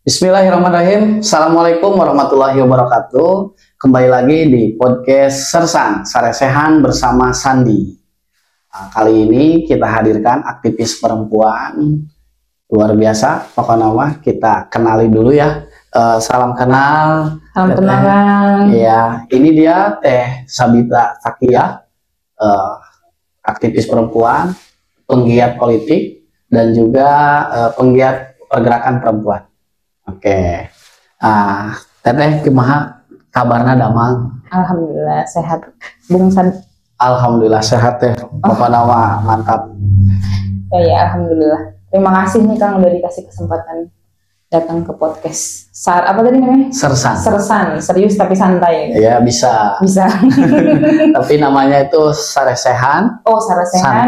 Bismillahirrahmanirrahim. Assalamualaikum warahmatullahi wabarakatuh. Kembali lagi di podcast Sersan Saresehan bersama Sandi. Kali ini kita hadirkan aktivis perempuan luar biasa. Pokoknya kita kenali dulu ya. Salam kenal. Salam kenalan. Iya, ini dia Teh Sabita Takia, aktivis perempuan, penggiat politik dan juga penggiat pergerakan perempuan. Oke, Teteh kumaha kabarna damang? Alhamdulillah sehat. Bung San. Alhamdulillah sehat teh. Pokoknya mah mantap. Ya, alhamdulillah. Terima kasih nih Kang udah dikasih kesempatan datang ke podcast. Apa tadi namanya? Sersan. Sersan, serius tapi santai. Ya bisa. Bisa. Tapi namanya itu Saresehan. Oh, Saresehan.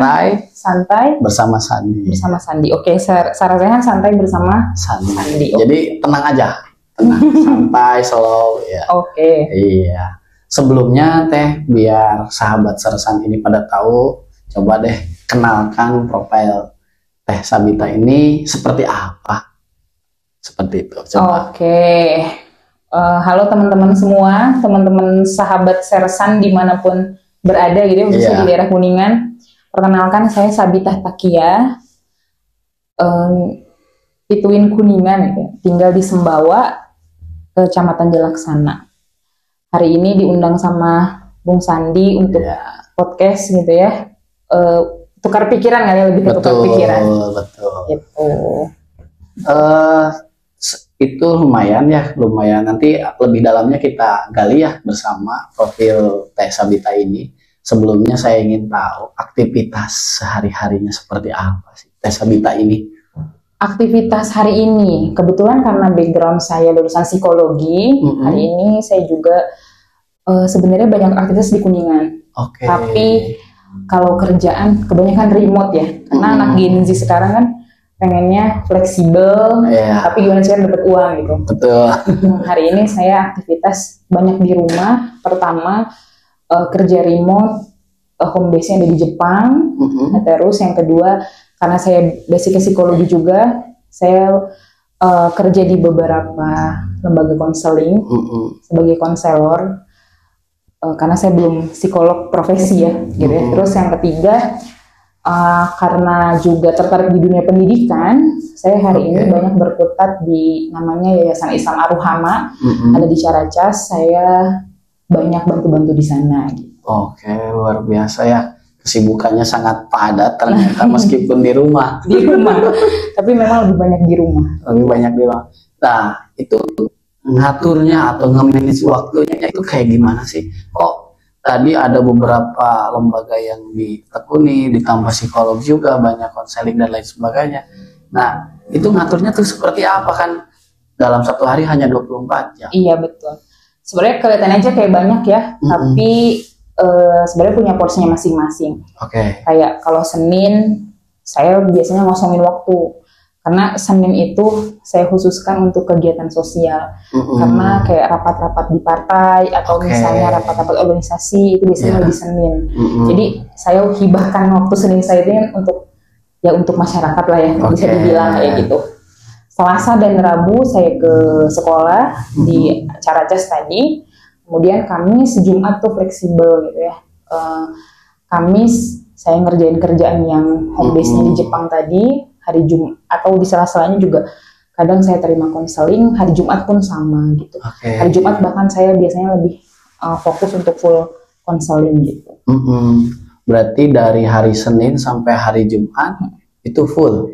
Santai bersama Sandi. Bersama Sandi. Oke, Saresehan santai bersama Sandi. Oh. Jadi tenang aja. Tenang, santai, slow ya. Oke. Iya. Sebelumnya Teh, biar sahabat Sersan ini pada tahu, coba deh kenalkan profil Teh Sabita ini seperti apa? Seperti itu. Coba. Oke. Halo teman-teman semua, teman-teman sahabat Sersan dimanapun berada gitu, khususnya di daerah Kuningan. Perkenalkan, saya Sabita Takia, Pituin Kuningan, gitu. Tinggal di Sembawa, Kecamatan Jalaksana. Hari ini diundang sama Bung Sandi untuk podcast gitu ya. Tukar pikiran kali ya, lebih ke tukar pikiran. Betul. Gitu. Itu lumayan ya, lumayan. Nanti lebih dalamnya kita gali ya bersama profil Teh Sabita ini. Sebelumnya saya ingin tahu aktivitas sehari-harinya seperti apa sih Teh Sabita ini? Aktivitas hari ini, kebetulan karena background saya lulusan psikologi, hari ini saya juga sebenarnya banyak aktivitas di Kuningan. Oke. Tapi kalau kerjaan kebanyakan remote ya, karena anak Gen Z sekarang kan pengennya fleksibel, tapi gimana cara dapat uang gitu. Betul. Hari ini saya aktivitas banyak di rumah. Pertama kerja remote, home base-nya ada di Jepang. Terus yang kedua, karena saya basicnya psikologi juga, saya kerja di beberapa lembaga konseling sebagai konselor. Karena saya belum psikolog profesi ya, gitu ya. Terus yang ketiga, karena juga tertarik di dunia pendidikan, saya hari ini banyak berkutat di namanya Yayasan Islam Ar-Ruhama, ada di Caracas. Saya banyak bantu-bantu di sana. Gitu. Oke, luar biasa ya. Kesibukannya sangat padat ternyata meskipun di rumah. Di rumah, tapi memang lebih banyak di rumah. Lebih banyak di rumah. Nah, itu ngaturnya atau nge-manage waktunya itu kayak gimana sih? Kok tadi ada beberapa lembaga yang ditekuni, ditambah psikolog juga, banyak konseling dan lain sebagainya. Nah, itu ngaturnya tuh seperti apa kan? Dalam satu hari hanya 24 jam. Iya, betul. Sebenarnya kelihatan aja kayak banyak ya, tapi sebenarnya punya porsinya masing-masing. Oke. Kayak kalau Senin, saya biasanya ngosongin waktu. Karena Senin itu saya khususkan untuk kegiatan sosial. Karena kayak rapat-rapat di partai, atau misalnya rapat-rapat organisasi, itu biasanya di Senin. Jadi saya hibahkan waktu Senin saya ini untuk masyarakat lah ya, bisa dibilang kayak gitu. Selasa dan Rabu saya ke sekolah di Caracas tadi. Kemudian Kamis, Jumat tuh fleksibel gitu ya. Kamis saya ngerjain kerjaan yang home base-nya di Jepang tadi. Hari Jumat atau di sela-selanya juga kadang saya terima konseling. Hari Jumat pun sama gitu. Hari Jumat bahkan saya biasanya lebih fokus untuk full konseling gitu. Berarti dari hari Senin sampai hari Jumat itu full.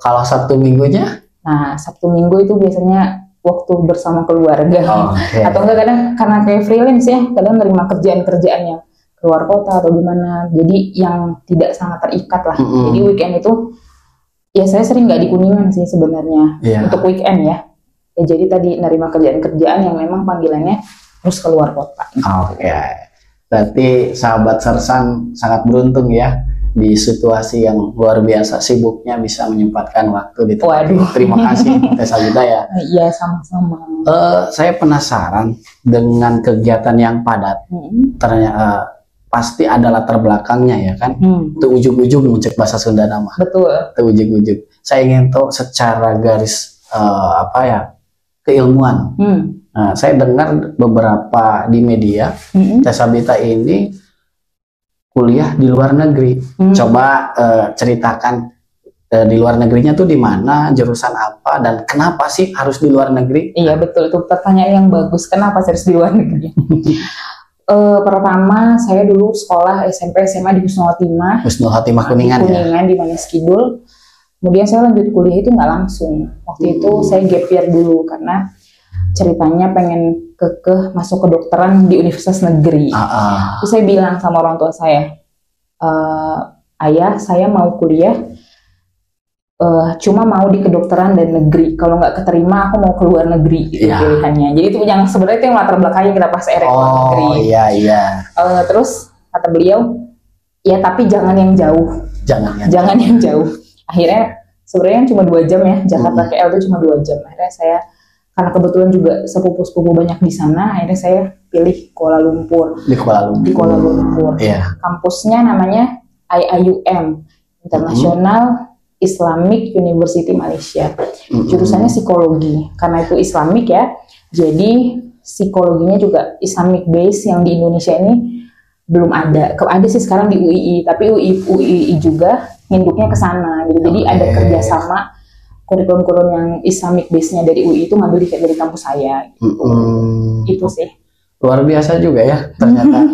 Kalau Sabtu Minggunya? Nah, Sabtu Minggu itu biasanya waktu bersama keluarga. Atau enggak kadang karena kayak freelance ya, kadang nerima kerjaan-kerjaan yang keluar kota atau gimana. Jadi yang tidak sangat terikat lah. Jadi weekend itu ya saya sering nggak di Kuningan sih sebenarnya untuk weekend ya. Jadi tadi nerima kerjaan-kerjaan yang memang panggilannya harus keluar kota. Berarti sahabat Sersan sangat beruntung ya, di situasi yang luar biasa sibuknya bisa menyempatkan waktu di tempat ini. Terima kasih Teh Sabita ya. Iya, sama-sama. Saya penasaran dengan kegiatan yang padat. Ternyata pasti ada latar belakangnya ya kan. Itu ujung-ujung cek bahasa Sunda nama. Betul. Itu ujung-ujung. Saya ingin tahu secara garis apa ya, keilmuan. Nah, saya dengar beberapa di media, Teh Sabita ini kuliah di luar negeri. Coba ceritakan di luar negerinya tuh di mana, jurusan apa, dan kenapa sih harus di luar negeri? Iya betul, itu pertanyaan yang bagus. Kenapa harus di luar negeri? Pertama, saya dulu sekolah SMP SMA di Husnul Khotimah. Husnul Khotimah Kuningan, Kuningan di Manis Kidul. Kemudian saya lanjut kuliah itu nggak langsung. Waktu itu saya gap year dulu karena ceritanya pengen kekeh masuk kedokteran di universitas negeri. Terus saya bilang sama orang tua saya, ayah, saya mau kuliah, cuma mau di kedokteran dan negeri. Kalau nggak keterima, aku mau ke luar negeri. Itu pilihannya. Jadi itu yang sebenarnya itu yang latar belakangnya kita pas erek luar negeri. Terus kata beliau, ya tapi jangan yang jauh. Jangan yang jauh. Akhirnya sebenarnya cuma 2 jam ya, Jakarta KL itu cuma 2 jam. Akhirnya saya, karena kebetulan juga sepupu-sepupu banyak di sana, akhirnya saya pilih Kuala Lumpur. Di Kuala Lumpur. Kampusnya namanya IIUM, International Islamic University Malaysia. Jurusannya psikologi. Karena itu Islamic ya, jadi psikologinya juga Islamic base yang di Indonesia ini belum ada. Ada sih sekarang di UII, tapi UII juga nginduknya ke sana gitu. Jadi ada kerjasama kurikulum yang Islamic base-nya dari UI itu ngambil dari kampus saya gitu. Itu sih. Luar biasa juga ya ternyata.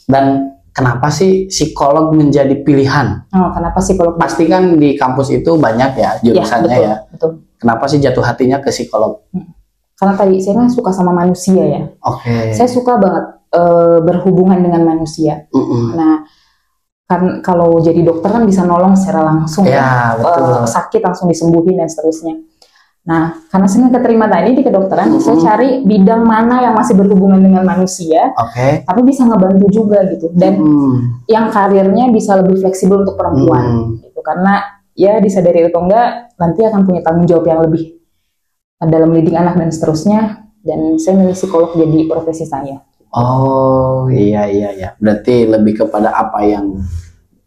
Dan kenapa sih psikolog menjadi pilihan? Kenapa psikolog? Pasti kan di kampus itu banyak ya jurusannya ya. Betul. Kenapa sih jatuh hatinya ke psikolog? Karena tadi saya kan suka sama manusia ya. Saya suka banget berhubungan dengan manusia. Nah, kan kalau jadi dokter kan bisa nolong secara langsung ya, sakit langsung disembuhin dan seterusnya. Nah, karena saya keterima tadi di kedokteran, saya cari bidang mana yang masih berhubungan dengan manusia, tapi bisa ngebantu juga gitu, dan yang karirnya bisa lebih fleksibel untuk perempuan, gitu. Karena ya disadari atau enggak, nanti akan punya tanggung jawab yang lebih dalam mendidik anak dan seterusnya. Dan saya milih psikolog jadi profesi saya. Oh iya. Berarti lebih kepada apa yang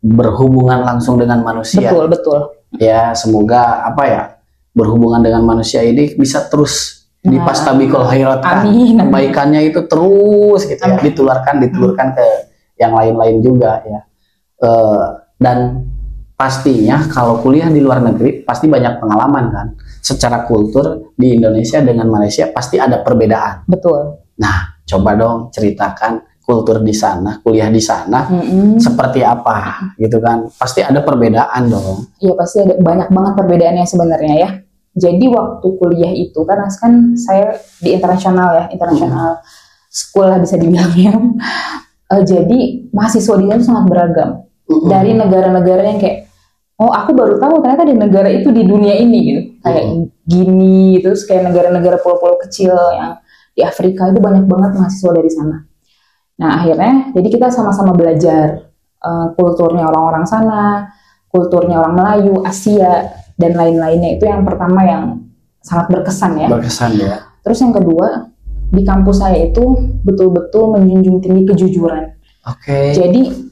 berhubungan langsung dengan manusia. Betul. Ya semoga apa ya, berhubungan dengan manusia ini bisa terus dipastabikul khairat. Kebaikannya itu terus gitu ya, ditularkan ke yang lain-lain juga ya. Dan pastinya kalau kuliah di luar negeri pasti banyak pengalaman kan. Secara kultur di Indonesia dengan Malaysia pasti ada perbedaan. Betul. Nah, coba dong ceritakan kultur di sana, kuliah di sana seperti apa gitu kan. Pasti ada perbedaan dong. Iya, pasti ada banyak banget perbedaannya sebenarnya ya. Jadi waktu kuliah itu kan saya di internasional school lah bisa dibilang ya. Jadi mahasiswa di sana sangat beragam. Dari negara-negara yang kayak, oh aku baru tahu ternyata di negara itu di dunia ini gitu. Kayak gini, terus kayak negara-negara pulau-pulau kecil yang di Afrika itu banyak banget mahasiswa dari sana. Nah akhirnya jadi kita sama-sama belajar kulturnya orang-orang sana, kulturnya orang Melayu, Asia, dan lain-lainnya. Itu yang pertama yang sangat berkesan ya. Terus yang kedua, di kampus saya itu betul-betul menjunjung tinggi kejujuran. Jadi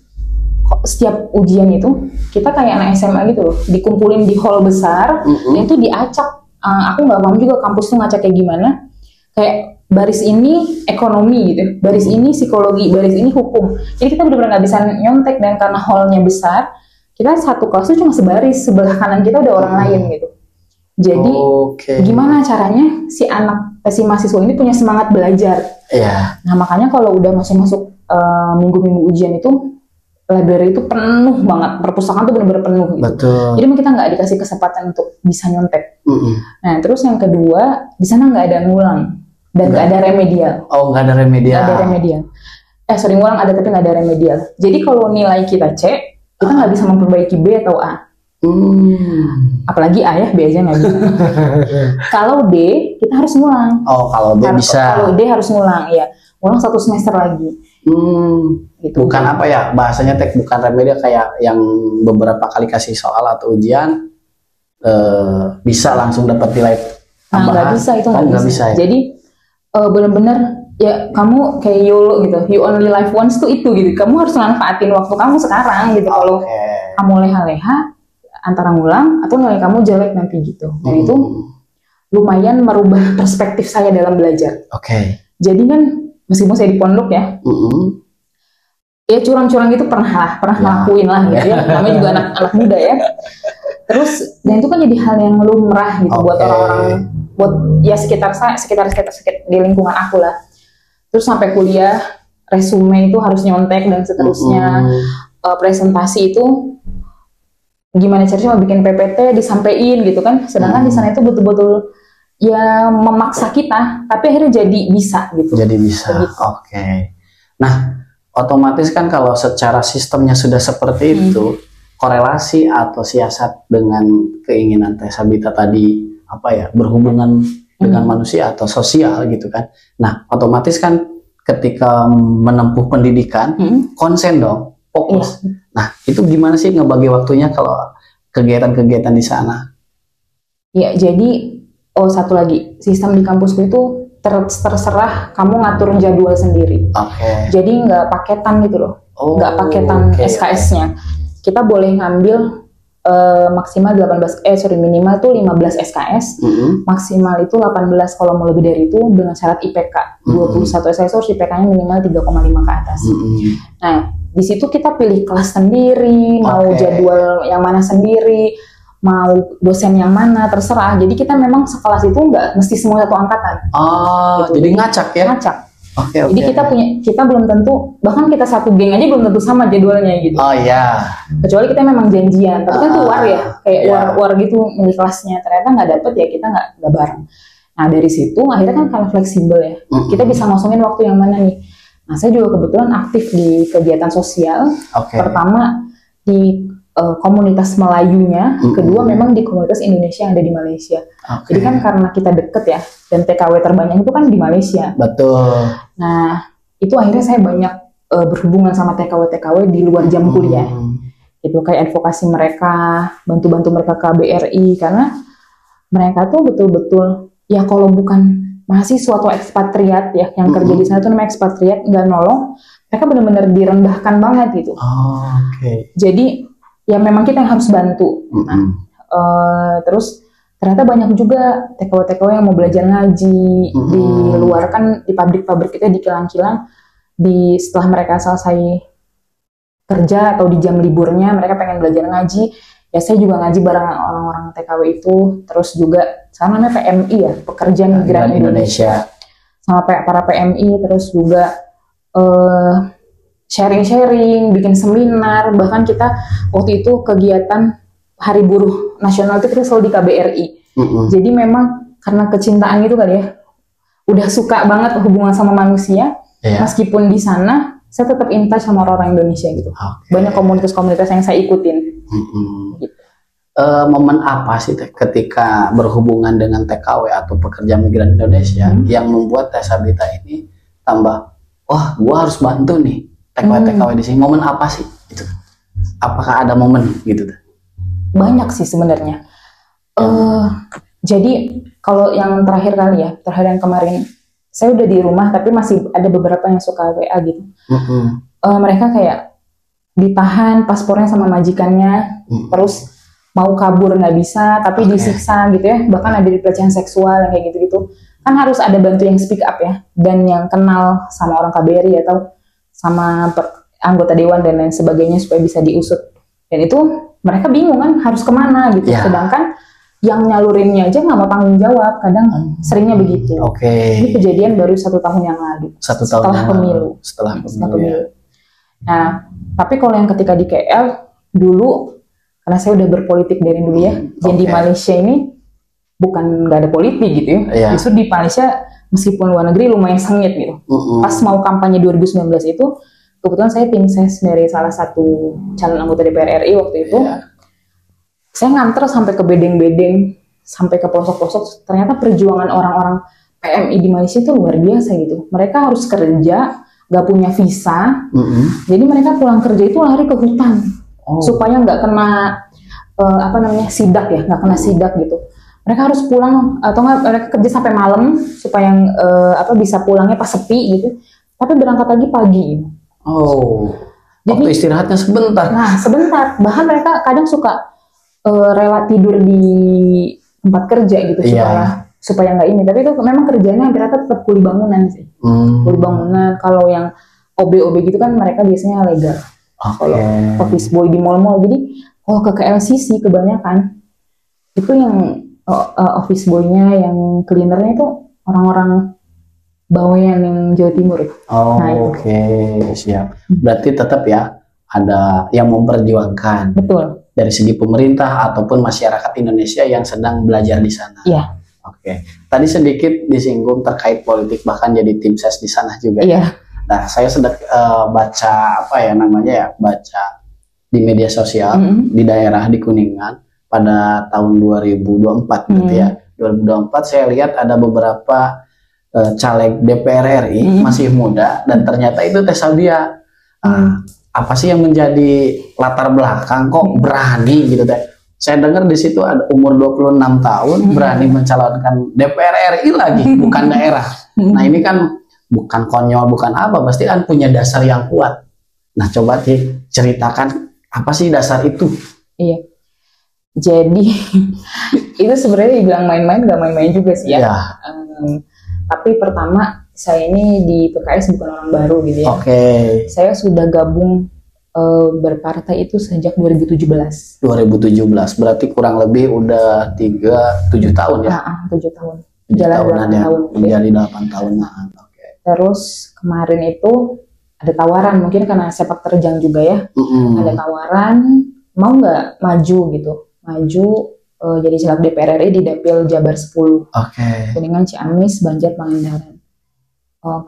setiap ujian itu kita kayak anak SMA gitu loh, dikumpulin di hall besar, dan itu diacak. Aku nggak paham juga kampus tuh ngacak kayak gimana. Kayak baris ini ekonomi gitu, baris ini psikologi, baris ini hukum. Jadi kita benar-benar nggak bisa nyontek, dan karena hallnya besar, kita satu kelas itu cuma sebaris, sebelah kanan kita ada orang lain gitu. Jadi gimana caranya si mahasiswa ini punya semangat belajar? Nah makanya kalau udah masuk minggu-minggu ujian itu, library itu penuh banget, perpustakaan tuh benar-benar penuh gitu. Jadi kita nggak dikasih kesempatan untuk bisa nyontek. Nah terus yang kedua, di sana nggak ada ngulang dan nggak ada remedial. Nggak ada remedial. Ngulang ada tapi nggak ada remedial. Jadi kalau nilai kita C, kita nggak bisa memperbaiki B atau A. Apalagi A ya, B aja nggak bisa. Kalau D, kita harus ngulang. Kalau D bisa. Kalau D harus ngulang, ya. Ngulang 1 semester lagi. Gitu. Bukan apa ya, bahasanya bukan remedial kayak yang beberapa kali kasih soal atau ujian bisa langsung dapat nilai tambahan. Nggak bisa, itu nggak bisa. Ya? Jadi benar-benar ya kamu kayak YOLO gitu, you only live once tuh itu gitu. Kamu harus manfaatin waktu kamu sekarang gitu. Kalau kamu leha-leha antara ngulang atau nilai kamu jelek nanti gitu. Dan itu lumayan merubah perspektif saya dalam belajar. Jadi kan meskipun saya di pondok ya, ya curang-curang itu pernah ngelakuin lah gitu ya. Namanya juga anak muda ya. Terus dan itu kan jadi hal yang lumrah gitu buat orang-orang, buat ya sekitar di lingkungan aku lah. Terus sampai kuliah resume itu harus nyontek dan seterusnya. Presentasi itu gimana caranya mau bikin PPT disampaikan gitu kan. Sedangkan di sana itu betul-betul ya memaksa kita, tapi akhirnya jadi bisa gitu. Jadi bisa. Gitu. Nah, otomatis kan kalau secara sistemnya sudah seperti itu, korelasi atau siasat dengan keinginan Teh Sabita tadi berhubungan dengan manusia atau sosial gitu kan. Nah, otomatis kan ketika menempuh pendidikan, konsen dong, fokus. Nah, itu gimana sih ngebagi waktunya kalau kegiatan-kegiatan di sana? Ya, jadi satu lagi, sistem di kampusku itu terserah kamu ngatur jadwal sendiri. Jadi nggak paketan gitu loh, nggak paketan SKS-nya. Kita boleh ngambil maksimal minimal tuh 15 SKS, maksimal itu 18 kalau mau lebih dari itu dengan syarat IPK. 21 SKS harus IPK-nya minimal 3,5 ke atas. Nah, di situ kita pilih kelas sendiri, mau jadwal yang mana sendiri, mau dosen yang mana, terserah. Jadi kita memang sekelas itu nggak mesti semua satu angkatan. Gitu. Jadi ngacak ya? Ngacak. Jadi kita belum tentu, bahkan kita satu geng aja belum tentu sama jadwalnya gitu. Kecuali kita memang janjian, tapi kan itu war ya, kayak war gitu milih kelasnya. Ternyata nggak dapet ya kita nggak bareng. Nah dari situ akhirnya kan karena fleksibel ya, kita bisa ngosongin waktu yang mana nih. Nah saya juga kebetulan aktif di kegiatan sosial. Pertama di komunitas Melayunya, kedua memang di komunitas Indonesia yang ada di Malaysia. Jadi kan karena kita deket ya, dan TKW terbanyak itu kan di Malaysia. Betul. Nah itu akhirnya saya banyak berhubungan sama TKW di luar jam kuliah. Itu kayak advokasi mereka, bantu-bantu mereka ke KBRI, karena mereka tuh betul-betul ya kalau bukan mahasiswa atau ekspatriat ya, yang kerja di sana tuh namanya ekspatriat, nggak nolong, mereka benar-benar direndahkan banget gitu. Jadi ya memang kita yang harus bantu. Terus ternyata banyak juga TKW yang mau belajar ngaji di luar, kan di pabrik-pabrik kita di kilang-kilang, setelah mereka selesai kerja atau di jam liburnya mereka pengen belajar ngaji. Ya saya juga ngaji bareng orang-orang TKW itu. Terus juga sekarang namanya PMI ya, Pekerja Migran Indonesia, sama para PMI. Terus juga sharing-sharing, bikin seminar. Bahkan kita waktu itu kegiatan Hari Buruh Nasional itu kita selalu di KBRI. Jadi memang karena kecintaan itu kali ya, udah suka banget hubungan sama manusia. Meskipun di sana saya tetap in touch sama orang Indonesia gitu. Banyak komunitas-komunitas yang saya ikutin. Gitu. Momen apa sih ketika berhubungan dengan TKW atau pekerja migran Indonesia yang membuat Teh Sabita ini tambah, wah gua harus bantu nih TKW di sini? Momen apa sih itu? Apakah ada momen gitu? Banyak sih sebenarnya. Jadi kalau yang terakhir yang kemarin, saya udah di rumah tapi masih ada beberapa yang suka WA gitu. Mereka kayak ditahan paspornya sama majikannya, terus mau kabur nggak bisa, tapi disiksa gitu ya. Bahkan ada pelecehan seksual yang kayak gitu-gitu. Kan harus ada bantu yang speak up ya, dan yang kenal sama orang KBRI atau sama anggota dewan dan lain sebagainya supaya bisa diusut. Dan itu mereka bingung kan harus kemana gitu. Sedangkan yang nyalurinnya aja nggak mau tanggung jawab, kadang seringnya begitu. Ini kejadian baru 1 tahun yang lalu. Setelah pemilu. Nah, tapi kalau yang ketika di KL dulu, karena saya udah berpolitik dari dulu ya, dan di Malaysia ini bukan nggak ada politik gitu ya. Justru di Malaysia meskipun luar negeri lumayan sengit gitu. Pas mau kampanye 2019 itu, kebetulan saya tim ses dari salah satu calon anggota DPR RI waktu itu. Saya nganter sampai ke bedeng-bedeng, sampai ke pelosok-pelosok. Ternyata perjuangan orang-orang PMI di Malaysia itu luar biasa gitu. Mereka harus kerja, nggak punya visa, jadi mereka pulang kerja itu lari ke hutan supaya nggak kena sidak ya, nggak kena sidak gitu. Mereka harus pulang atau nggak mereka kerja sampai malam supaya bisa pulangnya pas sepi gitu. Tapi berangkat lagi pagi. Jadi waktu istirahatnya sebentar. Nah sebentar. Bahkan mereka kadang suka rela tidur di tempat kerja gitu supaya nggak ini. Tapi itu memang kerjanya hampir rata tetap kuli bangunan sih. Kuli bangunan. Kalau yang OB-OB gitu kan mereka biasanya legal. Kalau office boy di mall-mall. Jadi kalau ke KLCC kebanyakan itu yang office boy-nya, yang cleaner-nya itu orang-orang Bawean yang Jawa Timur. Nah, siap. Berarti tetap ya ada yang memperjuangkan. Betul. Dari segi pemerintah ataupun masyarakat Indonesia yang sedang belajar di sana. Iya. Tadi sedikit disinggung terkait politik, bahkan jadi tim ses di sana juga. Iya. Nah, saya sedang baca baca di media sosial di daerah di Kuningan pada tahun 2024 berarti ya. 2024 saya lihat ada beberapa caleg DPR RI masih muda dan ternyata itu Teh Saudia. Apa sih yang menjadi latar belakang kok berani gitu Teh? Saya dengar di situ ada umur 26 tahun berani mencalonkan DPR RI lagi, bukan daerah. Nah, ini kan bukan konyol, bukan apa, pasti kan punya dasar yang kuat. Nah, coba ceritakan apa sih dasar itu? Iya. Jadi itu sebenarnya dibilang main-main, gak main-main juga sih ya. Tapi pertama, saya ini di PKS bukan orang baru gitu ya. Saya sudah gabung berpartai itu sejak 2017. 2017, berarti kurang lebih udah 7 tahun ya? 7 tahun. Jalan 8 tahun. Menjadi 8 tahun. Terus kemarin itu ada tawaran, mungkin karena sepak terjang juga ya. Ada tawaran, mau nggak maju gitu. Maju jadi caleg DPR RI di Dapil Jabar 10. Kuningan, Ciamis, Banjar, Pangandaran.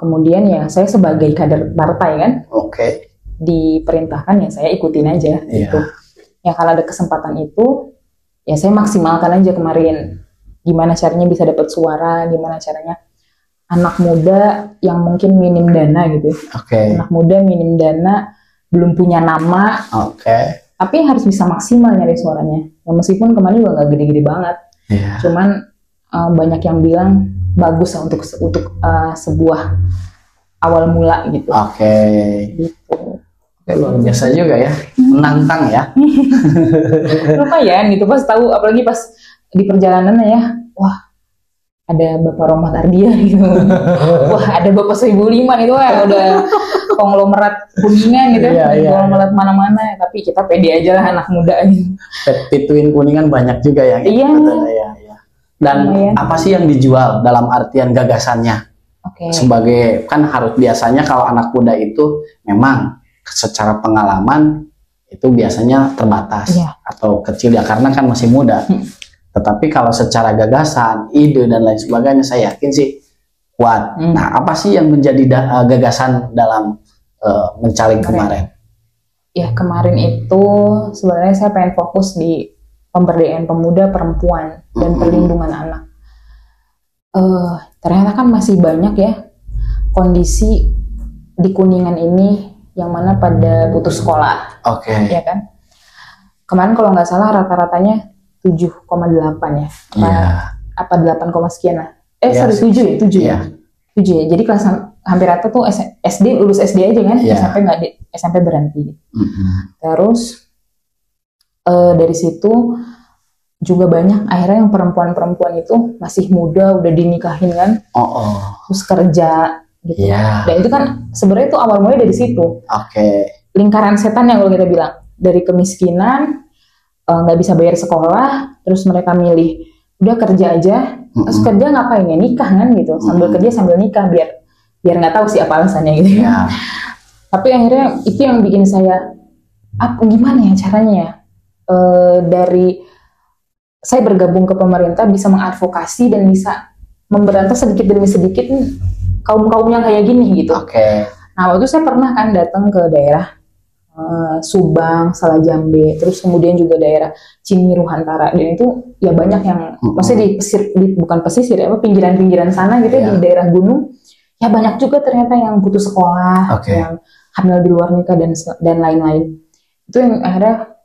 Kemudian ya saya sebagai kader partai kan. Diperintahkan ya saya ikutin aja gitu. Ya kalau ada kesempatan itu ya saya maksimalkan aja kemarin. Gimana caranya bisa dapat suara, gimana caranya anak muda yang mungkin minim dana gitu. Anak muda minim dana, belum punya nama. Tapi harus bisa maksimal nyari suaranya. Ya meskipun kemarin juga nggak gede-gede banget. Cuman banyak yang bilang bagus lah untuk sebuah awal mula gitu. Gitu. Luar biasa juga ya, menantang ya. Lumayan gitu, pas tahu, apalagi pas di perjalanan ya, wah ada Bapak Rohmat Ardia gitu, wah ada Bapak Sohibul Iman itu ya udah konglomerat Kuningan gitu, konglomerat mana-mana. Tapi kita pede aja lah anak muda gitu. Pituin Kuningan banyak juga ya. Dan apa sih yang dijual dalam artian gagasannya? Sebagai kan harus biasanya kalau anak muda itu memang secara pengalaman itu biasanya terbatas atau kecil ya karena kan masih muda. Tetapi kalau secara gagasan, ide dan lain sebagainya saya yakin sih kuat. Nah, apa sih yang menjadi gagasan dalam mencaleg kemarin? Ya kemarin itu sebenarnya saya pengen fokus di pemberdayaan pemuda, perempuan dan perlindungan anak. Ternyata kan masih banyak ya kondisi di Kuningan ini yang mana pada putus sekolah, ya kan? Kemarin kalau nggak salah rata-ratanya 7,8 ya, apa 8, sekian lah. 7 ya. Jadi kelas hampir rata tuh SD, lulus SD aja kan, SMP berhenti. Terus dari situ juga banyak akhirnya yang perempuan-perempuan itu masih muda udah dinikahin kan, terus kerja. Gitu. Dan itu kan sebenarnya itu awal mulai dari situ. Lingkaran setan yang kalau kita bilang dari kemiskinan, nggak bisa bayar sekolah, terus mereka milih udah kerja aja, terus kerja ngapain ya nikah kan gitu, sambil kerja sambil nikah biar nggak tahu sih apa alasannya gitu. Tapi akhirnya itu yang bikin saya gimana ya caranya ya dari saya bergabung ke pemerintah bisa mengadvokasi dan bisa memberantas sedikit demi sedikit kaum yang kayak gini gitu. Nah waktu itu saya pernah kan datang ke daerah Subang, Salajambe, terus kemudian juga daerah Cimiru, Hantara, dan itu ya banyak yang maksudnya bukan pesisir ya, pinggiran-pinggiran sana gitu di daerah gunung, ya banyak juga ternyata yang putus sekolah, yang hamil di luar nikah dan lain-lain. Itu yang akhirnya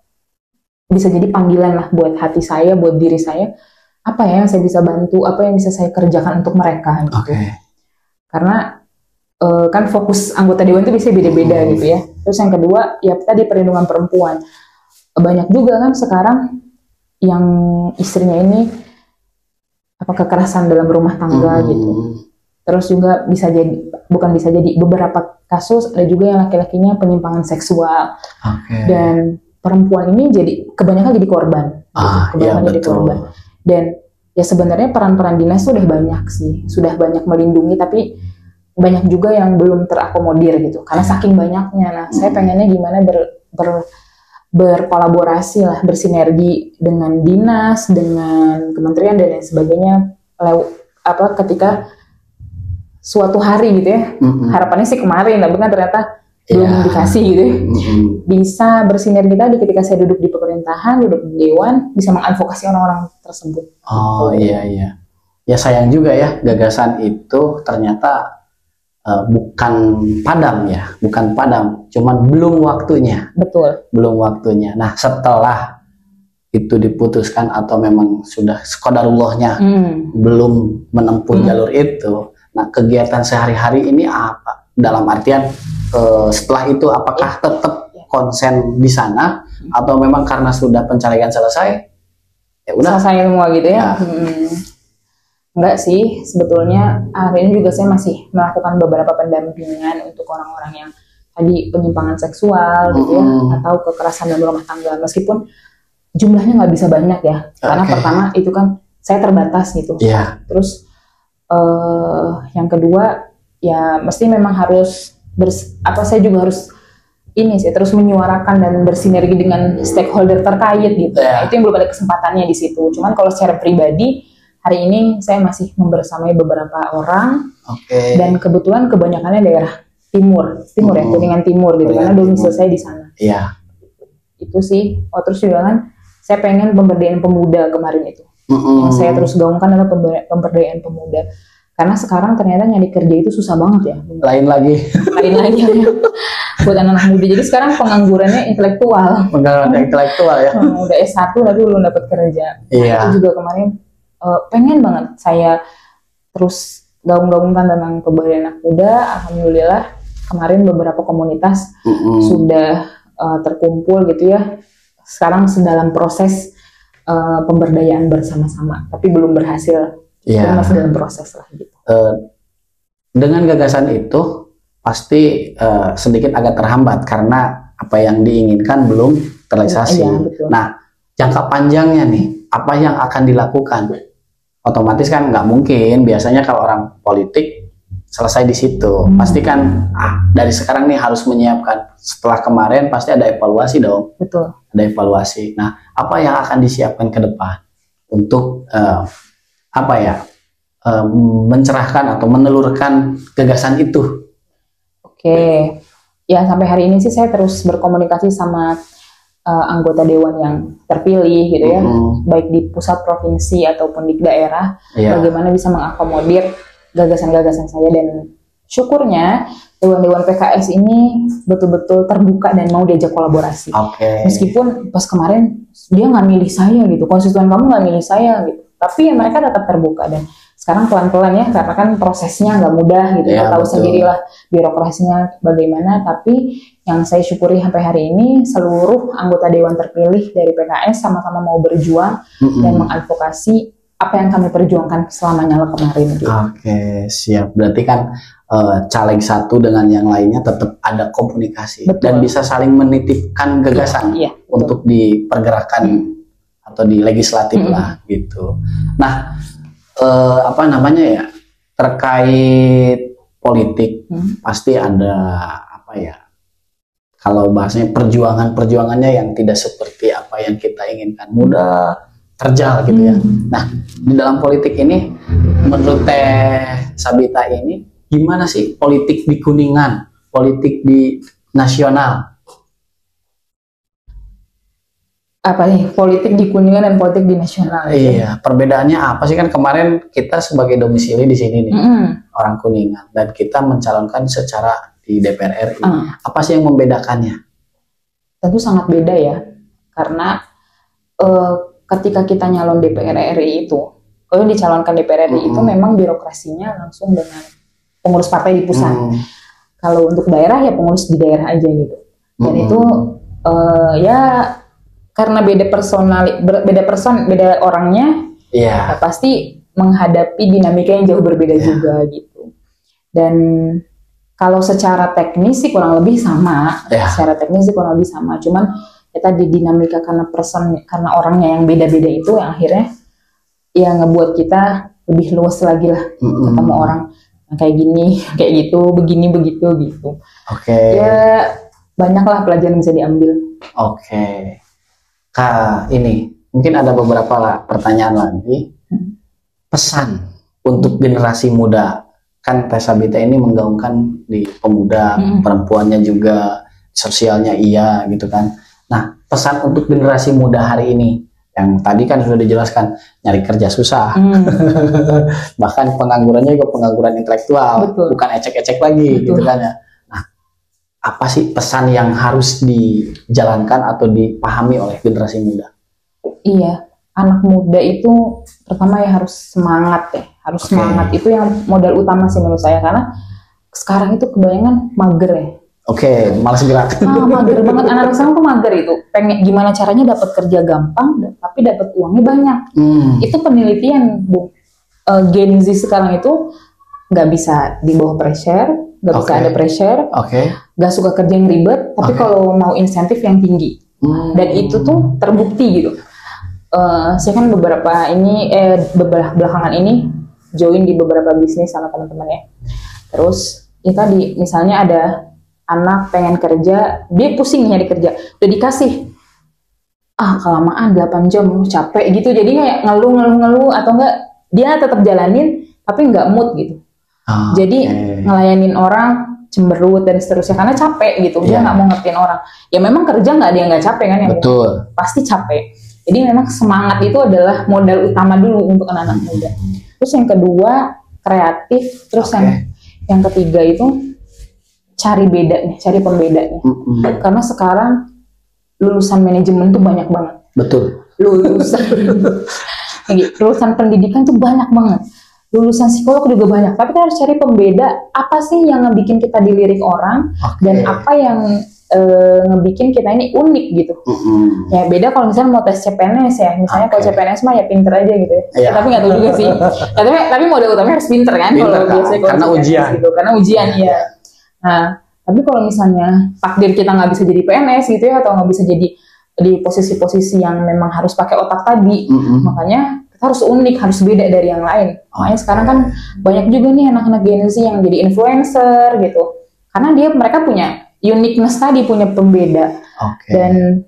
bisa jadi panggilan lah buat hati saya, buat diri saya, apa ya yang saya bisa bantu, apa yang bisa saya kerjakan untuk mereka gitu. Karena kan fokus anggota dewan itu bisa beda-beda gitu ya. Terus yang kedua ya tadi perlindungan perempuan. Banyak juga kan sekarang yang istrinya ini apa kekerasan dalam rumah tangga gitu. Terus juga bukan bisa jadi beberapa kasus ada juga yang laki-lakinya penyimpangan seksual. Dan perempuan ini kebanyakan jadi korban. Kebanyakan jadi korban. Dan ya sebenarnya peran-peran dinas sudah banyak sih, sudah banyak melindungi, tapi banyak juga yang belum terakomodir gitu. Karena saking banyaknya. Nah, saya pengennya gimana berkolaborasi lah, bersinergi dengan dinas, dengan kementerian dan lain sebagainya. Ketika suatu hari gitu ya, harapannya sih kemarin, tapi kan ternyata belum dikasih gitu ya. Bisa bersinergi tadi ketika saya duduk di pemerintahan, duduk di dewan, bisa mengadvokasi orang-orang tersebut. Iya. Ya sayang juga ya, gagasan itu ternyata bukan padam, cuman belum waktunya. Betul. Belum waktunya. Nah, setelah itu diputuskan atau memang sudah qadarullahnya belum menempuh jalur itu, nah kegiatan sehari-hari ini apa? Dalam artian setelah itu apakah tetap konsen di sana atau memang karena sudah pencalekan selesai, ya udah selesai semua gitu ya? Enggak sih, sebetulnya hari ini juga saya masih melakukan beberapa pendampingan untuk orang-orang yang tadi penyimpangan seksual gitu ya, atau kekerasan dalam rumah tangga, meskipun jumlahnya nggak bisa banyak ya, karena pertama itu kan saya terbatas gitu. Terus yang kedua ya mesti memang harus saya juga harus terus menyuarakan dan bersinergi dengan stakeholder terkait gitu. Nah, itu yang belum ada kesempatannya di situ. Cuman kalau secara pribadi hari ini saya masih membersamai beberapa orang, dan kebetulan kebanyakannya daerah timur ya, Kuningan Timur gitu, karena domisili saya di sana. Itu sih. Terus juga kan saya pengen pemberdayaan pemuda kemarin itu. Yang saya terus gaungkan adalah pemberdayaan pemuda. Karena sekarang ternyata nyari kerja itu susah banget ya. Lain lagi buat anak-anak muda. Jadi sekarang penganggurannya intelektual. Ya. Udah S1 tapi belum dapat kerja. Itu juga kemarin pengen banget saya terus gaung-gaungkan tentang pemberdayaan anak muda. Alhamdulillah kemarin beberapa komunitas sudah terkumpul gitu ya. Sekarang dalam proses pemberdayaan bersama-sama, tapi belum berhasil. Masih dalam proses lah gitu. Dengan gagasan itu pasti sedikit agak terhambat karena apa yang diinginkan belum terrealisasi. Nah, jangka panjangnya nih, apa yang akan dilakukan? Otomatis kan nggak mungkin. Biasanya kalau orang politik selesai di situ, pasti kan dari sekarang nih harus menyiapkan. Setelah kemarin pasti ada evaluasi dong. Betul. Ada evaluasi. Nah, apa yang akan disiapkan ke depan untuk mencerahkan atau menelurkan gagasan itu? Ya sampai hari ini sih saya terus berkomunikasi sama anggota dewan yang terpilih gitu ya, baik di pusat provinsi ataupun di daerah, bagaimana bisa mengakomodir gagasan-gagasan saya, dan syukurnya dewan-dewan PKS ini betul-betul terbuka dan mau diajak kolaborasi. Meskipun pas kemarin dia nggak milih saya gitu, konstituen kamu nggak milih saya gitu, tapi ya mereka tetap terbuka. Dan sekarang pelan-pelan ya, karena kan prosesnya nggak mudah gitu, tahu sendirilah birokrasinya bagaimana. Tapi yang saya syukuri sampai hari ini, seluruh anggota dewan terpilih dari PKS sama-sama mau berjuang dan mengadvokasi apa yang kami perjuangkan selama nyala kemarin gitu. Siap. Berarti kan caleg satu dengan yang lainnya tetap ada komunikasi. Dan bisa saling menitipkan gagasan untuk dipergerakan atau di legislatif lah gitu. Nah, terkait politik pasti ada kalau bahasanya perjuangannya yang tidak seperti apa yang kita inginkan, mudah terjal gitu ya. Nah, di dalam politik ini menurut Teh Sabita ini gimana sih politik di Kuningan, politik di nasional? Politik di Kuningan dan politik di nasional? Perbedaannya apa sih? Kan kemarin kita sebagai domisili di sini nih, orang Kuningan, dan kita mencalonkan secara di DPR RI. Apa sih yang membedakannya? Tentu sangat beda ya, karena ketika kita nyalon DPR RI itu, kalau dicalonkan DPR RI itu memang birokrasinya langsung dengan pengurus partai di pusat. Kalau untuk daerah ya pengurus di daerah aja gitu. Dan itu karena beda orangnya, ya pasti menghadapi dinamika yang jauh berbeda juga gitu. Dan kalau secara teknis sih kurang lebih sama, secara teknis sih kurang lebih sama. Cuman ya tadi dinamika karena orangnya yang beda-beda itu yang akhirnya ya ngebuat kita lebih luas lagi lah ketemu orang yang kayak gini, kayak gitu, begini, begitu gitu. Ya banyak lah pelajaran yang bisa diambil. Kak, ini mungkin ada beberapa lah pertanyaan lagi. Pesan untuk generasi muda, kan Teh Sabita ini menggaungkan di pemuda, perempuannya juga, sosialnya iya gitu kan. Nah, pesan untuk generasi muda hari ini, yang tadi kan sudah dijelaskan, nyari kerja susah, bahkan penganggurannya juga pengangguran intelektual, bukan ecek-ecek lagi gitu kan ya. Nah, apa sih pesan yang harus dijalankan atau dipahami oleh generasi muda? Iya, anak muda itu pertama ya harus semangat ya, harus semangat, itu yang modal utama sih menurut saya, karena sekarang itu kebanyakan mager ya. Malas gerak. Mager banget, anak-anak sekarang tuh mager itu. Pengen gimana caranya dapat kerja gampang, tapi dapat uangnya banyak. Itu penelitian, Bu. Gen Z sekarang itu nggak bisa di bawah pressure, nggak bisa ada pressure, nggak suka kerja yang ribet, tapi kalau mau insentif yang tinggi. Dan itu tuh terbukti gitu. Saya kan belakangan ini join di beberapa bisnis sama teman-temannya. Terus ya tadi misalnya ada anak pengen kerja, dia pusing nyari kerja, udah dikasih kelamaan 8 jam capek gitu, jadi kayak ngeluh atau enggak dia tetap jalanin tapi nggak mood gitu. Jadi ngelayanin orang cemberut dan seterusnya karena capek gitu, dia nggak mau ngertiin orang. Ya memang kerja nggak ada yang nggak capek kan, yang pasti capek. Jadi memang semangat itu adalah modal utama dulu untuk anak-anak muda. Terus yang kedua kreatif, terus yang ketiga itu cari pembedanya. Karena sekarang lulusan manajemen tuh banyak banget. Lulusan pendidikan tuh banyak banget. Lulusan psikolog juga banyak. Tapi kita harus cari pembeda, apa sih yang ngebikin kita dilirik orang dan apa yang ngebikin kita ini unik gitu. Ya beda kalau misalnya mau tes CPNS ya, misalnya kalau CPNS mah ya pinter aja gitu ya. Tapi nggak tahu juga sih. tapi modal utamanya harus pinter kan, kalau biasanya karena ujian gitu, karena ujian ya. Nah, tapi kalau misalnya takdir kita nggak bisa jadi PNS gitu ya, atau nggak bisa jadi di posisi-posisi yang memang harus pakai otak tadi, makanya kita harus unik, harus beda dari yang lain. Makanya sekarang kan banyak juga nih anak-anak Gen Z yang jadi influencer gitu, karena mereka punya uniqueness tadi, punya pembeda. Dan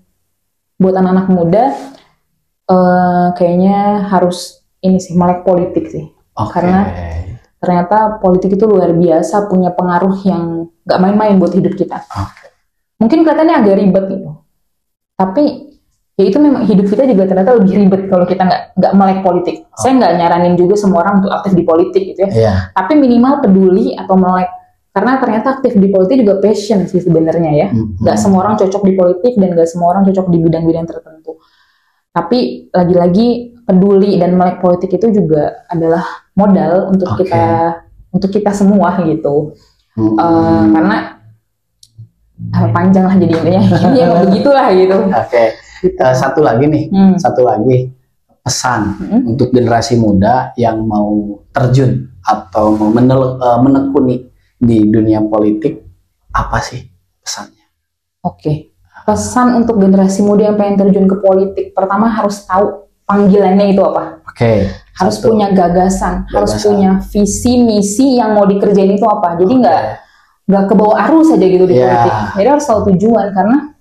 buat anak-anak muda kayaknya harus ini sih, melek politik sih, karena ternyata politik itu luar biasa, punya pengaruh yang gak main-main buat hidup kita. Mungkin kelihatannya agak ribet gitu, tapi ya itu memang hidup kita juga ternyata lebih ribet kalau kita nggak melek politik. Saya nggak nyaranin juga semua orang untuk aktif di politik gitu ya. Tapi minimal peduli atau melek, karena ternyata aktif di politik juga passion sih sebenarnya ya. Nggak semua orang cocok di politik dan nggak semua orang cocok di bidang-bidang tertentu. Tapi lagi-lagi peduli dan melek politik itu juga adalah modal untuk kita semua gitu. Karena panjang lah jadi intinya. Ini ya begitulah gitu. Satu lagi pesan untuk generasi muda yang mau terjun atau mau menekuni di dunia politik, apa sih pesannya? Pesan untuk generasi muda yang pengen terjun ke politik, pertama harus tahu panggilannya itu apa. Harus punya gagasan, harus punya visi misi yang mau dikerjain itu apa. Jadi nggak ke bawah arus saja gitu di politik. Jadi harus tahu tujuan, karena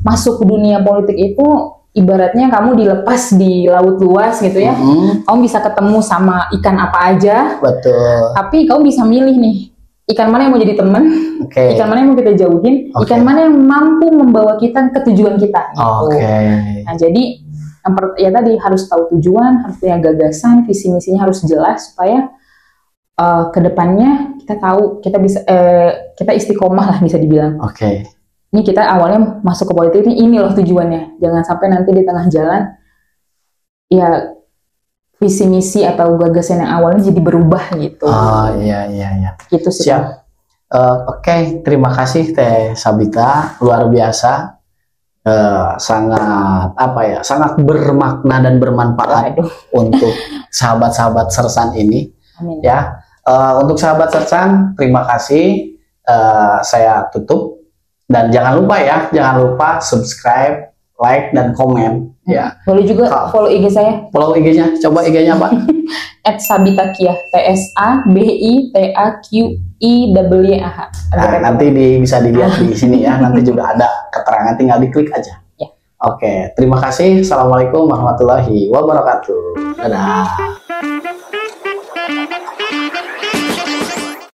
masuk ke dunia politik itu ibaratnya kamu dilepas di laut luas gitu ya. Kamu bisa ketemu sama ikan apa aja. Tapi kamu bisa milih nih, ikan mana yang mau jadi teman, ikan mana yang mau kita jauhin, ikan mana yang mampu membawa kita ke tujuan kita gitu. Nah jadi ya tadi harus tahu tujuan, harus punya gagasan, visi misinya harus jelas supaya kedepannya kita tahu kita bisa kita istiqomah lah bisa dibilang. Ini kita awalnya masuk ke politik ini loh tujuannya, jangan sampai nanti di tengah jalan ya visi misi atau gagasan yang awalnya jadi berubah gitu. Iya. Gitu sih. Siap. Terima kasih Teh Sabita, luar biasa. sangat apa ya, sangat bermakna dan bermanfaat untuk sahabat-sahabat Sersan ini. Amin. Ya, untuk sahabat Sersan, terima kasih. Saya tutup dan jangan lupa subscribe, like dan komen. Ya, boleh juga follow IG saya. Follow IG-nya, coba IG-nya Pak. @sabitaqiah, TSABITAQIWYAH. Nah, nanti bisa dilihat di sini ya. Nanti juga ada keterangan, tinggal diklik aja. Ya. Oke, terima kasih. Assalamualaikum warahmatullahi wabarakatuh. Dadah.